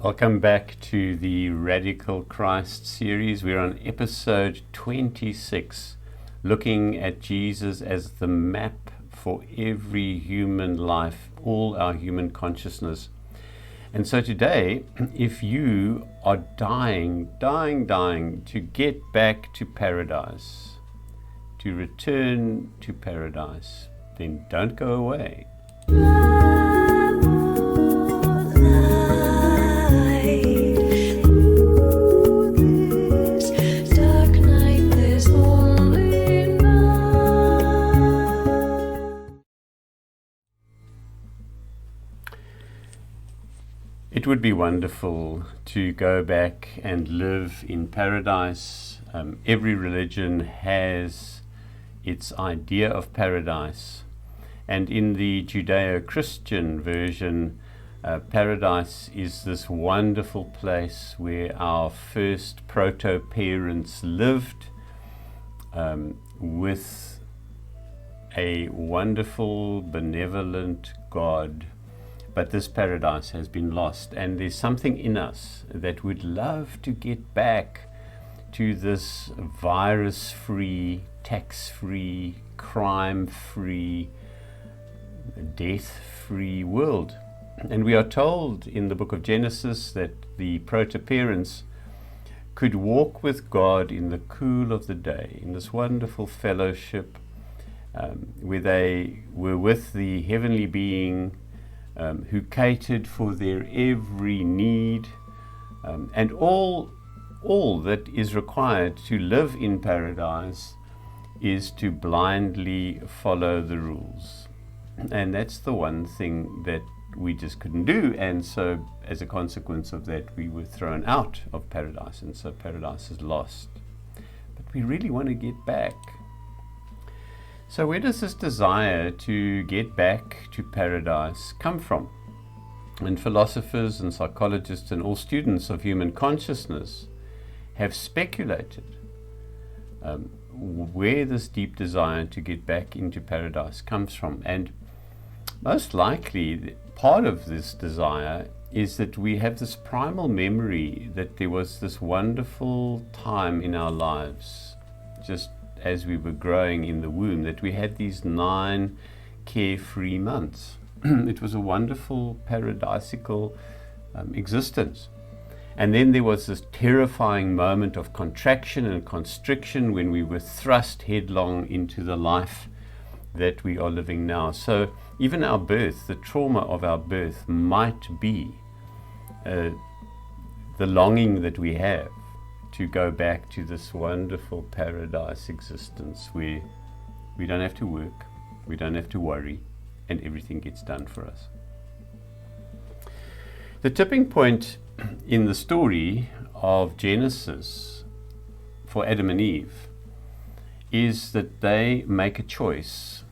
Welcome back to the Radical Christ series. We're on episode 26, looking at Jesus as the map for every human life, all our human consciousness. And so today, if you are dying to get back to paradise, to return to paradise, then don't go away. It would be wonderful to go back and live in paradise. Every religion has its idea of paradise. And in the Judeao-Christian version, paradise is this wonderful place where our first proto-parents lived with a wonderful, benevolent God. But this paradise has been lost, and there's something in us that would love to get back to this virus-free, tax-free, crime-free, death-free world. And we are told in the book of Genesis that the proto-parents could walk with God in the cool of the day, in this wonderful fellowship where they were with the heavenly being who catered for their every need, and all that is required to live in paradise is to blindly follow the rules. And that's the one thing that we just couldn't do, and so as a consequence of that we were thrown out of paradise, and so paradise is lost. But we really want to get back. So where does this desire to get back to paradise come from? And philosophers and psychologists and all students of human consciousness have speculated where this deep desire to get back into paradise comes from. And most likely part of this desire is that we have this primal memory that there was this wonderful time in our lives, just as we were growing in the womb, that we had these 9 carefree months. It was a wonderful paradisical existence. And then there was this terrifying moment of contraction and constriction when we were thrust headlong into the life that we are living now. So even our birth, the trauma of our birth, might be the longing that we have to go back to this wonderful paradise existence where we don't have to work, we don't have to worry, and everything gets done for us. The tipping point in the story of Genesis for Adam and Eve is that they make a choice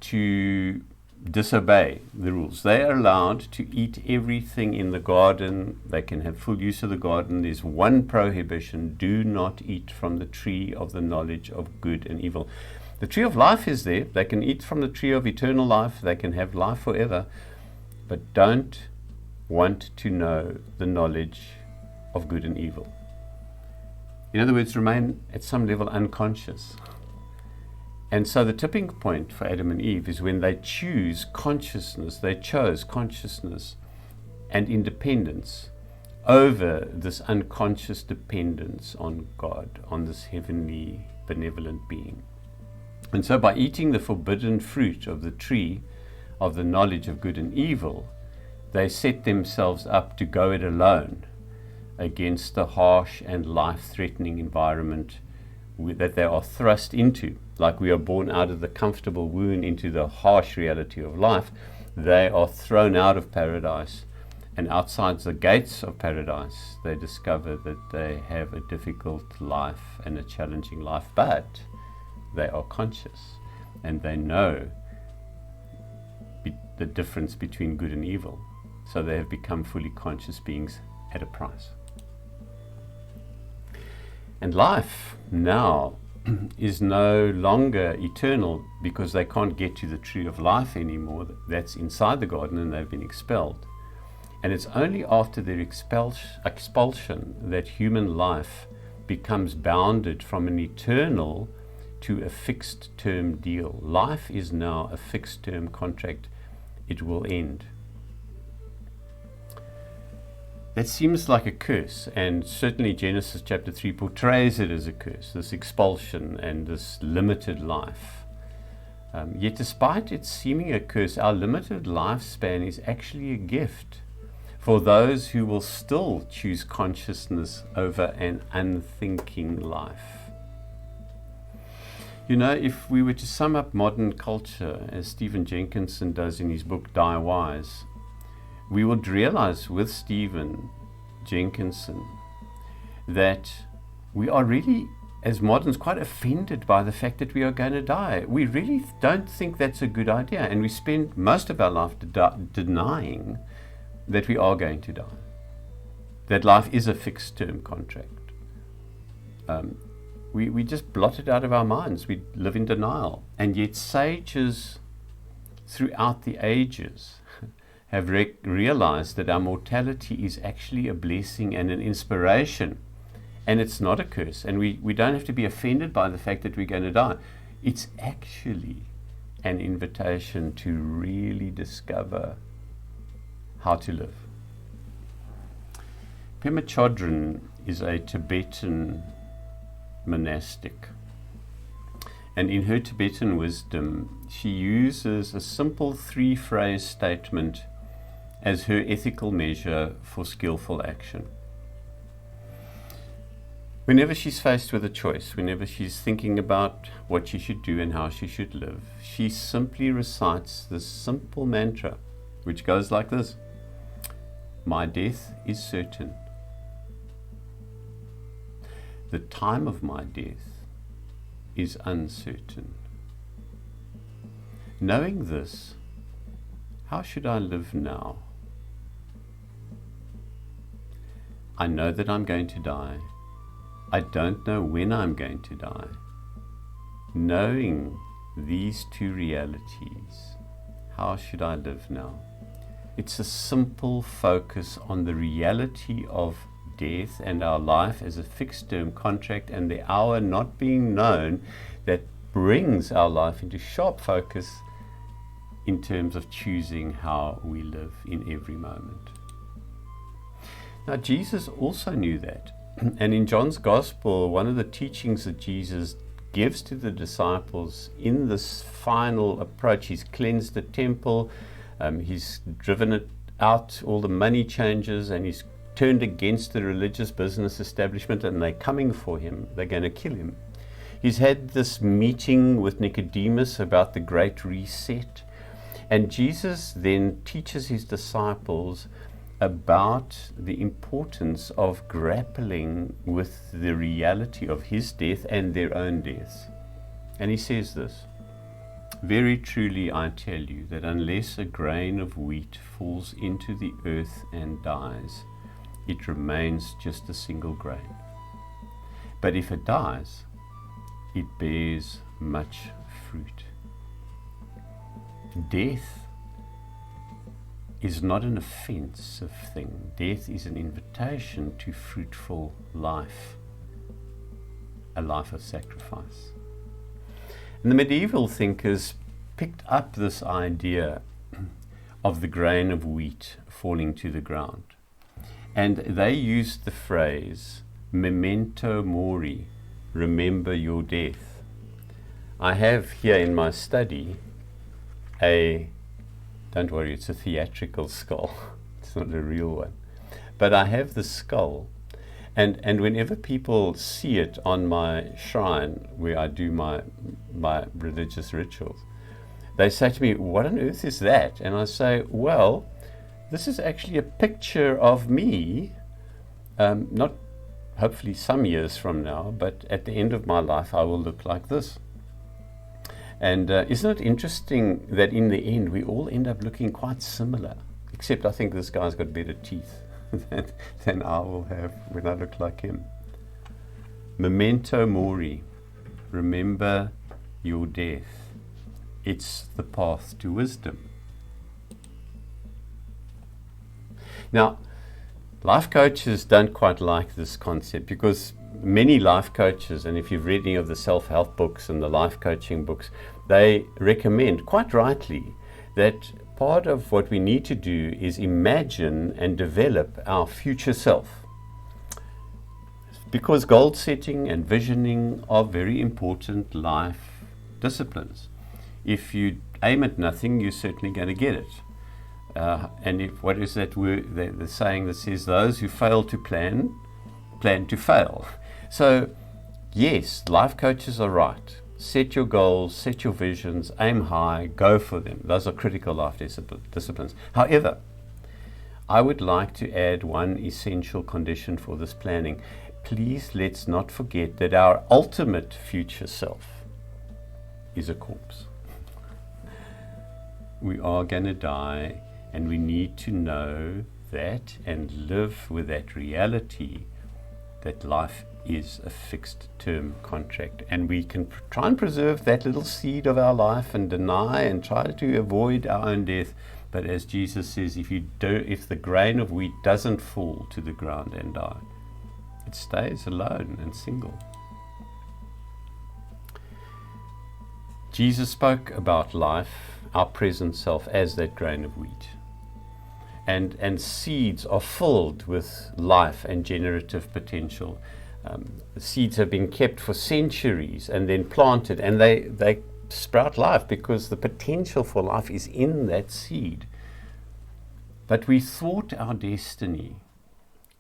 to disobey the rules. They are allowed to eat everything in the garden. They can have full use of the garden. There's one prohibition: do not eat from the tree of the knowledge of good and evil. The tree of life is there. They can eat from the tree of eternal life. They can have life forever, but don't want to know the knowledge of good and evil. In other words, remain at some level unconscious. And so the tipping point for Adam and Eve is when they choose consciousness. They chose consciousness and independence over this unconscious dependence on God, on this heavenly benevolent being. And so by eating the forbidden fruit of the tree of the knowledge of good and evil, they set themselves up to go it alone against the harsh and life-threatening environment that they are thrust into. Like we are born out of the comfortable womb into the harsh reality of life, they are thrown out of paradise, and outside the gates of paradise they discover that they have a difficult life and a challenging life, but they are conscious and they know the difference between good and evil. So they have become fully conscious beings at a price. And life now is no longer eternal because they can't get to the tree of life anymore. That's inside the garden and they've been expelled. And it's only after their expulsion that human life becomes bounded from an eternal to a fixed term deal. Life is now a fixed term contract. It will end. That seems like a curse, and certainly Genesis chapter 3 portrays it as a curse, this expulsion and this limited life. Yet despite it seeming a curse, our limited lifespan is actually a gift for those who will still choose consciousness over an unthinking life. You know, if we were to sum up modern culture, as Stephen Jenkinson does in his book Die Wise, we would realize with Stephen Jenkinson that we are really, as moderns, quite offended by the fact that we are going to die. We really don't think that's a good idea, and we spend most of our life denying that we are going to die, that life is a fixed term contract. We just blot it out of our minds. We live in denial. And yet sages throughout the ages have realized that our mortality is actually a blessing and an inspiration, and it's not a curse. And we don't have to be offended by the fact that we're going to die. It's actually an invitation to really discover how to live. Permachodron is a Tibetan monastic, and in her Tibetan wisdom she uses a simple 3-phrase statement as her ethical measure for skillful action. Whenever she's faced with a choice, whenever she's thinking about what she should do and how she should live, she simply recites this simple mantra, which goes like this: my death is certain. The time of my death is uncertain. Knowing this, how should I live now? I know that I'm going to die. I don't know when I'm going to die. Knowing these two realities, how should I live now? It's a simple focus on the reality of death and our life as a fixed term contract, and the hour not being known, that brings our life into sharp focus in terms of choosing how we live in every moment. Now, Jesus also knew that. And in John's Gospel, one of the teachings that Jesus gives to the disciples in this final approach, he's cleansed the temple, he's driven it out, all the money changers, and he's turned against the religious business establishment, and they're coming for him. They're going to kill him. He's had this meeting with Nicodemus about the Great Reset, and Jesus then teaches his disciples about the importance of grappling with the reality of his death and their own deaths. And he says this: very truly I tell you that unless a grain of wheat falls into the earth and dies, it remains just a single grain. But if it dies, it bears much fruit. Death is not an offensive thing. Death is an invitation to fruitful life, a life of sacrifice. And the medieval thinkers picked up this idea of the grain of wheat falling to the ground, and they used the phrase Memento Mori, remember your death. I have here in my study don't worry, it's a theatrical skull. It's not a real one. But I have the skull, and whenever people see it on my shrine where I do my religious rituals, they say to me, what on earth is that? And I say, well, this is actually a picture of me, not hopefully some years from now, but at the end of my life I will look like this. And isn't it interesting that in the end we all end up looking quite similar, except I think this guy's got better teeth than I will have when I look like him. Memento Mori, remember your death. It's the path to wisdom. Now, life coaches don't quite like this concept because many life coaches, and if you've read any of the self-help books and the life coaching books, they recommend, quite rightly, that part of what we need to do is imagine and develop our future self. Because goal setting and visioning are very important life disciplines. If you aim at nothing, you're certainly going to get it. And if, what is that word, the saying that says, those who fail to plan to fail. So, yes, life coaches are right. Set your goals, set your visions, aim high, go for them. Those are critical life disciplines. However, I would like to add one essential condition for this planning. Please let's not forget that our ultimate future self is a corpse. We are going to die, and we need to know that and live with that reality that life is a fixed term contract, and we can try and preserve that little seed of our life and deny and try to avoid our own death. But as Jesus says, if the grain of wheat doesn't fall to the ground and die, it stays alone and single. Jesus spoke about life, our present self, as that grain of wheat. And seeds are filled with life and generative potential. The seeds have been kept for centuries and then planted, and they sprout life because the potential for life is in that seed. But we thwart our destiny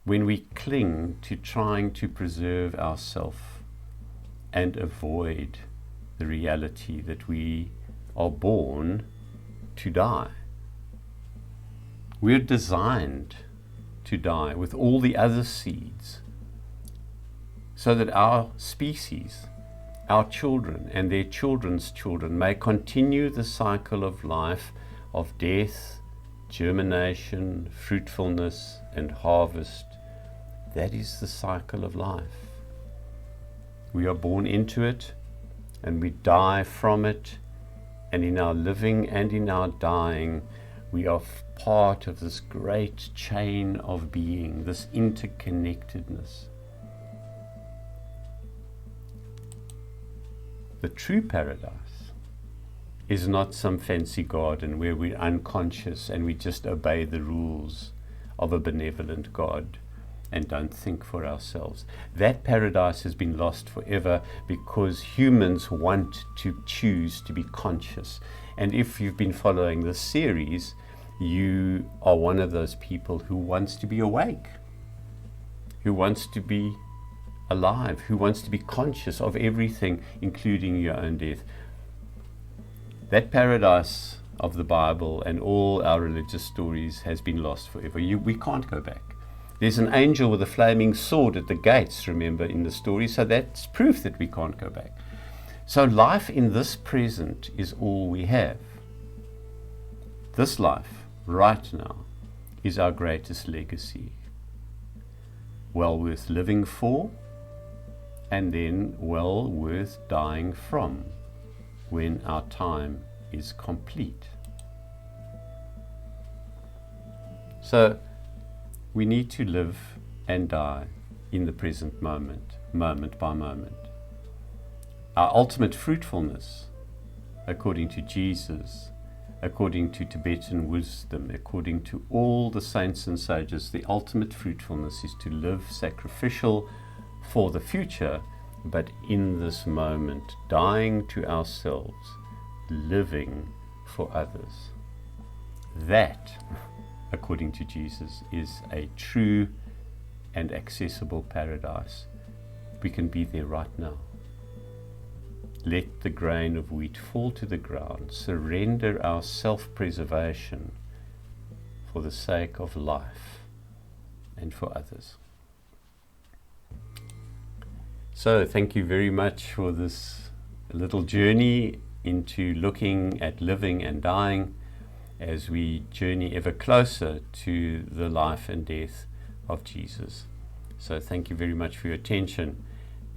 when we cling to trying to preserve ourselves and avoid the reality that we are born to die. We're designed to die with all the other seeds so that our species, our children and their children's children may continue the cycle of life of death, germination, fruitfulness and harvest. That is the cycle of life. We are born into it and we die from it, and in our living and in our dying we are part of this great chain of being, this interconnectedness. The true paradise is not some fancy garden where we're unconscious and we just obey the rules of a benevolent God and don't think for ourselves. That paradise has been lost forever because humans want to choose to be conscious. And if you've been following this series, you are one of those people who wants to be awake, who wants to be alive, who wants to be conscious of everything, including your own death. That paradise of the Bible and all our religious stories has been lost forever. We can't go back. There's an angel with a flaming sword at the gates, remember, in the story, so that's proof that we can't go back. So life in this present is all we have. This life, right now, is our greatest legacy. Well worth living for, and then well worth dying from when our time is complete. So we need to live and die in the present moment, moment by moment. Our ultimate fruitfulness, according to Jesus, according to Tibetan wisdom, according to all the saints and sages, the ultimate fruitfulness is to live sacrificial for the future, but in this moment, dying to ourselves, living for others. That, according to Jesus, is a true and accessible paradise. We can be there right now. Let the grain of wheat fall to the ground. Surrender our self-preservation for the sake of life and for others. So thank you very much for this little journey into looking at living and dying as we journey ever closer to the life and death of Jesus. So thank you very much for your attention,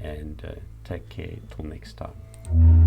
and take care till next time.